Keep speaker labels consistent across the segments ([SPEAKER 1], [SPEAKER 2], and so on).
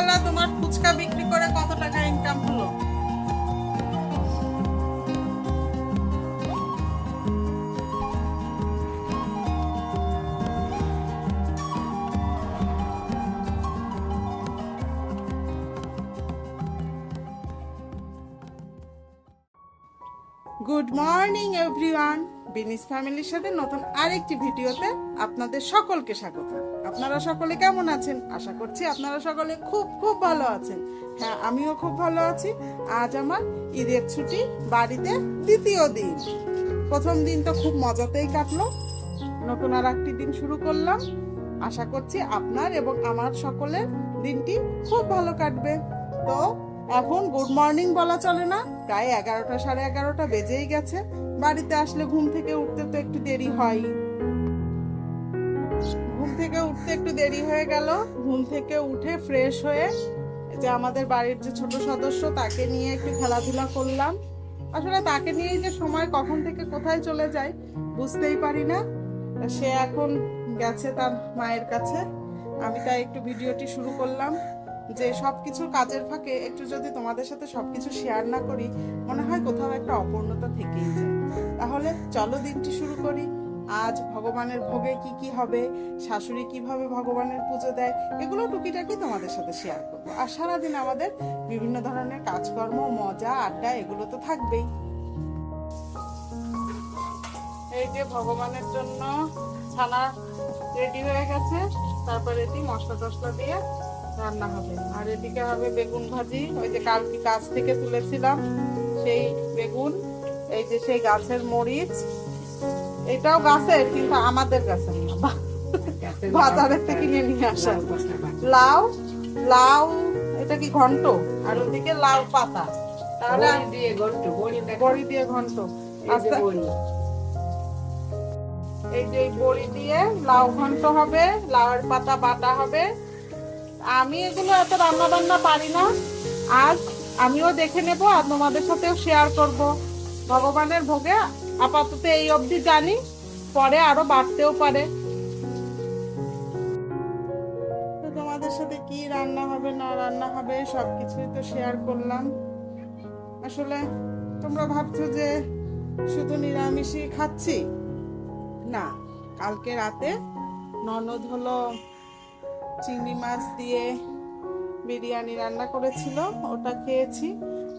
[SPEAKER 1] সকালবেলা তোমার ফুচকা বিক্রি করে কত টাকা ইনকাম হলো? গুড মর্নিং এভরিওয়ান, বিনিস ফ্যামিলির সাথে নতুন আরেকটি ভিডিওতে আপনাদের সকলকে স্বাগত। আপনারা সকলে কেমন আছেন? আশা করছি আপনারা সকলে খুব খুব ভালো আছেন। হ্যাঁ, আমিও খুব ভালো আছি। আজ আমার ঈদের ছুটি, বাড়িতে দ্বিতীয় দিন। প্রথম দিন তো খুব মজাতেই কাটলো, নতুন আর একটি দিন শুরু করলাম। আশা করছি আপনার এবং আমার সকলের দিনটি খুব ভালো কাটবে। তো এখন গুড মর্নিং বলা চলে না, প্রায় 11টা 11:30 বেজেই গেছে। বাড়িতে আসলে ঘুম থেকে উঠতে তো একটু দেরি হয়। ঘুম থেকে উঠতে একটু দেরি হয়ে গেল। ঘুম থেকে উঠে ফ্রেশ হয়ে যে আমাদের বাড়ির যে ছোট সদস্য, তাকে নিয়ে একটু খেলাধুলা করলাম। আসলে তাকে নিয়েই যে সময় কখন থেকে কোথায় চলে যায় বুঝতেই পারি না। সে এখন গেছে তার মায়ের কাছে। আমি তাই একটু ভিডিওটি শুরু করলাম যে সবকিছু কাজের ফাঁকে একটু যদি তোমাদের সাথে সবকিছু শেয়ার না করি, মনে হয় কোথাও একটা অপূর্ণতা থেকেই যায়। তাহলে চলো দিনটি শুরু করি। আজ ভগবানের ভোগে কি কি হবে, শাশুড়ি কিভাবে ভগবানের পুজো দেয়, এগুলো টুকিটাকি তোমাদের সাথে শেয়ার করবো। আর সারাদিন আমাদের বিভিন্ন ধরনের কাজকর্ম, মজা, আড্ডা, এগুলো তো থাকবেই। এই যে ভগবানের জন্য ছানা রেডি হয়ে গেছে, তারপরে এটি মশলা টসলা দিয়ে রান্না হবে। আর এদিকে হবে বেগুন ভাজি, ওই যে কালকে গাছ থেকে তুলেছিলাম সেই বেগুন, এই যে সেই গাছের মরিচ, এটাও গাছের কিন্তু আমাদের গাছের না, বাজারের থেকে কিনে নিয়ে আসা। লাউ, লাউ এটা কি ঘন্ট, আর ওদিকে লাউ পাতা, তাহলে বড়ি দিয়ে ঘন্ট। আস্তে এই যে বড়ি দিয়ে লাউ ঘন্ট হবে, লাউয়ের পাতা বাটা হবে। আমি এগুলো এত রান্না বান্না পারি না, আজ আমিও দেখে নেব আর তোমাদের সাথেও শেয়ার করব। ভগবানের ভোগে আপাতত এই অবধি জানি, পরে আরো বাড়তেও পারে। তো তোমাদের সাথে কি রান্না হবে না রান্না হবে সবকিছুই তো শেয়ার করলাম। আসলে তোমরা ভাবছো যে শুধু নিরামিষই খাচ্ছি, না। কালকে রাতে ননদ হলো চিংড়ি মাছ দিয়ে বিরিয়ানি রান্না করেছিল, ওটা খেয়েছি।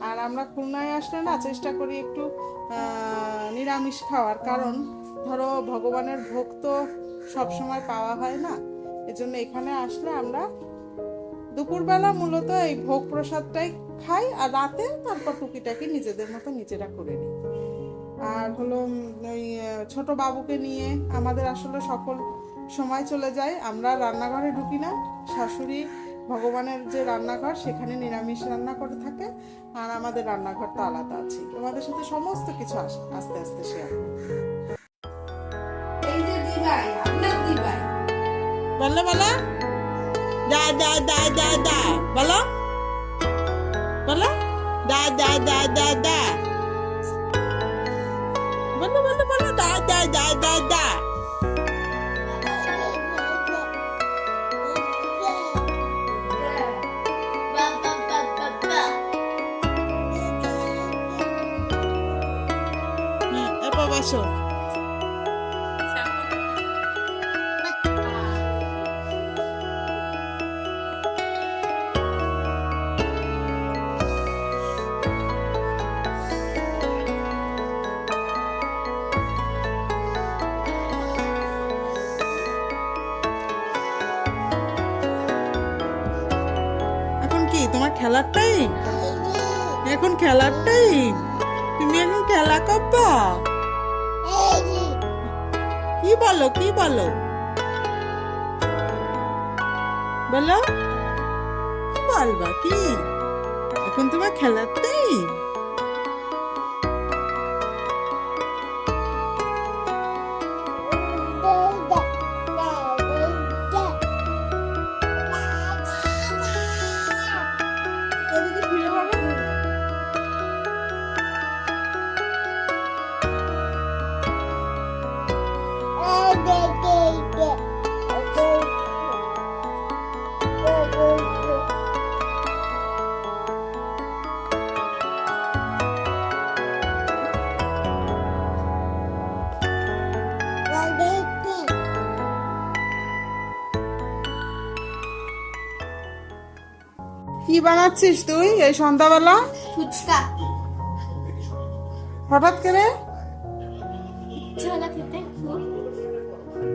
[SPEAKER 1] আর আমরা খুলনায় আসলে না চেষ্টা করি একটু নিরামিষ খাওয়ার, কারণ ধরো ভগবানের ভোগ তো সবসময় পাওয়া হয় না। এজন্য এখানে আসলে আমরা দুপুরবেলা মূলত এই ভোগ প্রসাদটাই খাই, আর রাতে তারপর টুকিটাকি নিজেদের মতো নিজেরা করে নিই। আর হলো ওই ছোট বাবুকে নিয়ে আমাদের আসলে সকল সময় চলে যায়, আমরা রান্নাঘরে ঢুকি না। শাশুড়ি ভগবানের যে রান্নাঘর, সেখানে নিরামিষ রান্না করে থাকে, আর আমাদের রান্নাঘর তো আলাদা আছে। তোমাদের সাথে সমস্ত কিছু আস্তে আস্তে শেয়ার করব। এই যে দিবাই, আপনার দিবাই বলো বলো, দা দা দা দা দা বলো বলো, দা দা দা দা দা বলো বলো বলো, দা দা দা দা দা। এরপর বসো। তোমার খেলার টাইম, এখন খেলার টাইম, তুমি এখন খেলা করবা। কি বলো কি বলো বলো, কি বলবা কি? এখন তোমার খেলার টাইম। কি বানাচ্ছিস তুই এই সন্ধ্যাবেলা?
[SPEAKER 2] ফুচকা।
[SPEAKER 1] হঠাৎ করে
[SPEAKER 2] চলা খেতে খুব।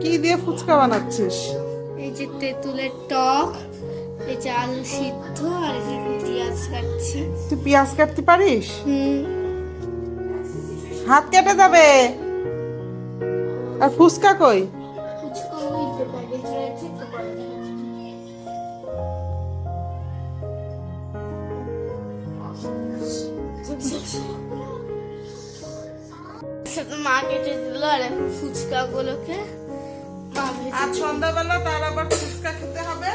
[SPEAKER 1] কি দিয়ে ফুচকা বানাচ্ছিস?
[SPEAKER 2] এই যে তেঁতুলের টক, এই যে আলু সিদ্ধ, আর এই যে পেঁয়াজ কাটছি।
[SPEAKER 1] তুই পেঁয়াজ কাটতে পারিস?
[SPEAKER 2] হুম।
[SPEAKER 1] হাত কেটে যাবে। আর ফুচকা কই?
[SPEAKER 2] ফুচকা ওই যে প্যাকেজ রয়েছে তো করে দিয়েছি। সাথে মা কেটে দিল, আর এখন ফুচকা গুলোকে মা ভেজে
[SPEAKER 1] আজ
[SPEAKER 2] দিল।
[SPEAKER 1] সন্ধ্যাবেলা তার আবার ফুচকা খেতে হবে।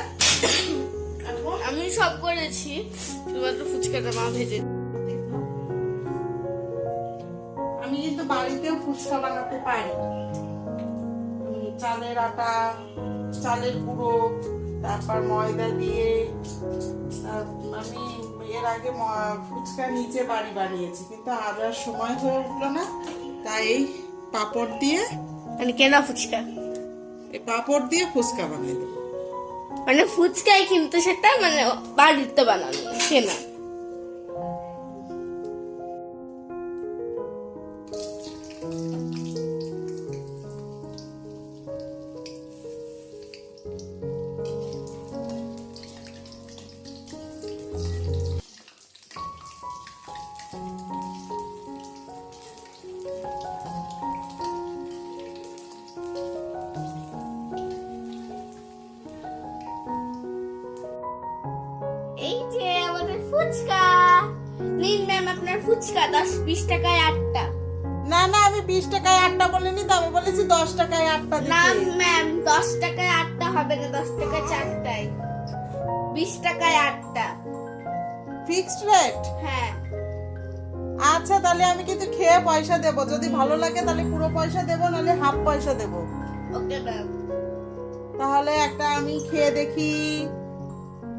[SPEAKER 2] আমি সব করেছি, শুধুমাত্র ফুচকাটা মা ভেজে দিল।
[SPEAKER 1] আমি কিন্তু বাড়িতেও ফুচকা বানাতে পারি। চালের আটা, চালের গুঁড়ো, তারপর ময়দা দিয়ে আমি এর আগে ফুচকা নিজে বাড়ি বানিয়েছি, কিন্তু আজ আর সময় হয়ে উঠলো না, তাই এই পাপড় দিয়ে
[SPEAKER 2] মানে কেনা ফুচকা,
[SPEAKER 1] এই পাপড় দিয়ে ফুচকা বানাই দেবো।
[SPEAKER 2] মানে ফুচকাই কিন্তু সেটা মানে বাড়িতে বানানো, কেনা। এই যে আমাদের ফুচকা। নিন ম্যাম আপনার ফুচকা, 10-20 টাকায় 8টা।
[SPEAKER 1] না না, আমি 20 টাকায় 8টা বলিনি তো, আমি বলেছি 10 টাকায় 8টা
[SPEAKER 2] না
[SPEAKER 1] দিতে।
[SPEAKER 2] ম্যাম, 10 টাকায় 8টা হবে না, 10 টাকায় 4টাই। 20 টাকায় 8টা।
[SPEAKER 1] Fixed rate?
[SPEAKER 2] হ্যাঁ।
[SPEAKER 1] আচ্ছা, তাহলে আমি কিন্তু খেয়ে পয়সা দেব, যদি ভালো লাগে তাহলে পুরো পয়সা দেব, নাহলে হাফ পয়সা দেব।
[SPEAKER 2] Okay ma'am.
[SPEAKER 1] তাহলে একটা আমি খেয়ে দেখি।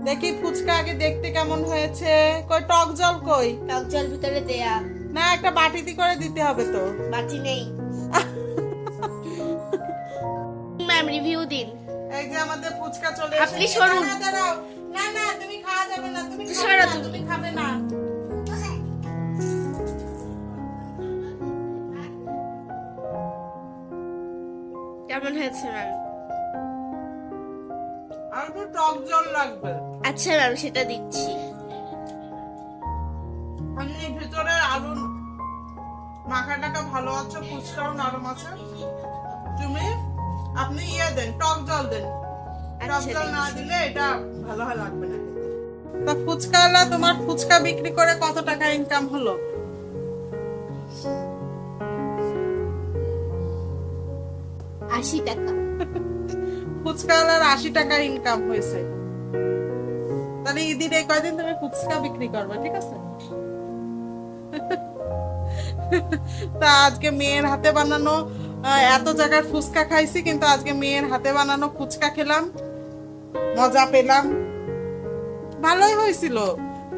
[SPEAKER 1] দেখি ফুচকা আগে দেখতে কেমন হয়েছে। কই টক জল কই?
[SPEAKER 2] টক জল ভিতরে দেয়া।
[SPEAKER 1] না, একটা বাটিতে করে দিতে হবে তো।
[SPEAKER 2] বাটি নেই। ম্যাম রিভিউ দিন।
[SPEAKER 1] এই যে আমাদের ফুচকা চলে
[SPEAKER 2] আপনি
[SPEAKER 1] এসেছে।
[SPEAKER 2] সরুন।
[SPEAKER 1] না, দাঁড়াও। না না, তুমি খাওয়া যাবে না, তুমি খাবে
[SPEAKER 2] সরো
[SPEAKER 1] না,
[SPEAKER 2] তুমি।
[SPEAKER 1] তুমি খাবে না।
[SPEAKER 2] কেমন হয়েছে ম্যাম?
[SPEAKER 1] আর একটু টক জল লাগবে।
[SPEAKER 2] আচ্ছা ম্যাম, সেটা দিচ্ছি।
[SPEAKER 1] আমি ভিতরে আলু মাখাটাটা ভালো আছে, ফুচকাও নরম আছে। আপনি দেন, টক জল দেন। টক
[SPEAKER 2] আচ্ছা,
[SPEAKER 1] জল না
[SPEAKER 2] দিচ্ছি।
[SPEAKER 1] দিলে এটা ভালো লাগবে না। তা ফুচকাওয়ালা, তোমার ফুচকা বিক্রি করে কত টাকা ইনকাম হলো?
[SPEAKER 2] 80 টাকা।
[SPEAKER 1] ফুচকাওয়ালার 80 টাকা ইনকাম হয়েছে। তাহলে ঈদের এই কয়দিন তুমি ফুচকা বিক্রি করবে, ঠিক আছে? তা আজকে মেয়ের হাতে বানানো, এত জায়গার ফুচকা খাইছি, কিন্তু আজকে মেয়ের হাতে বানানো ফুচকা খেলাম, মজা পেলাম, ভালোই হয়েছিল।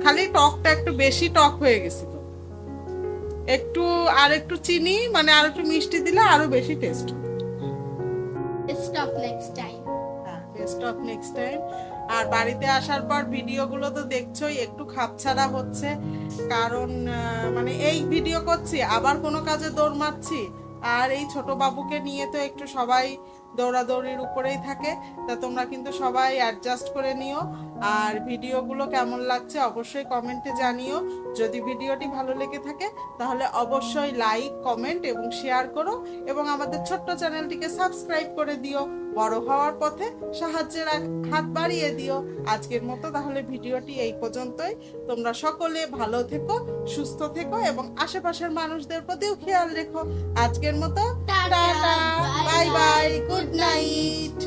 [SPEAKER 1] খালি টকটা একটু বেশি টক হয়ে গেছিল। একটু চিনি, মানে আর একটু মিষ্টি দিলে আরো বেশি taste.
[SPEAKER 2] Stop next time.
[SPEAKER 1] Best of next time. আর বাড়িতে আসার পর ভিডিওগুলো তো দেখছোই, একটু খাপছাড়া হচ্ছে, কারণ মানে এই ভিডিও করছি আবার কোনো কাজে দৌড় মারছি, আর এই ছোট বাবুকে নিয়ে তো একটু সবাই দৌড়াদৌড়ির উপরেই থাকে। তা তোমরা কিন্তু সবাই অ্যাডজাস্ট করে নিও। আর ভিডিওগুলো কেমন লাগছে অবশ্যই কমেন্টে জানিও। যদি ভিডিওটি ভালো লেগে থাকে তাহলে অবশ্যই লাইক, কমেন্ট এবং শেয়ার করো, এবং আমাদের ছোট্ট চ্যানেলটিকে সাবস্ক্রাইব করে দিও। বড় হওয়ার পথে সাহায্যের হাত বাড়িয়ে দিও। আজকের মতো তাহলে ভিডিওটি এই পর্যন্তই। তোমরা সকলে ভালো থেকো, সুস্থ থেকো, এবং আশেপাশের মানুষদের প্রতিও খেয়াল রেখো। আজকের মতো tata, bye bye, good night.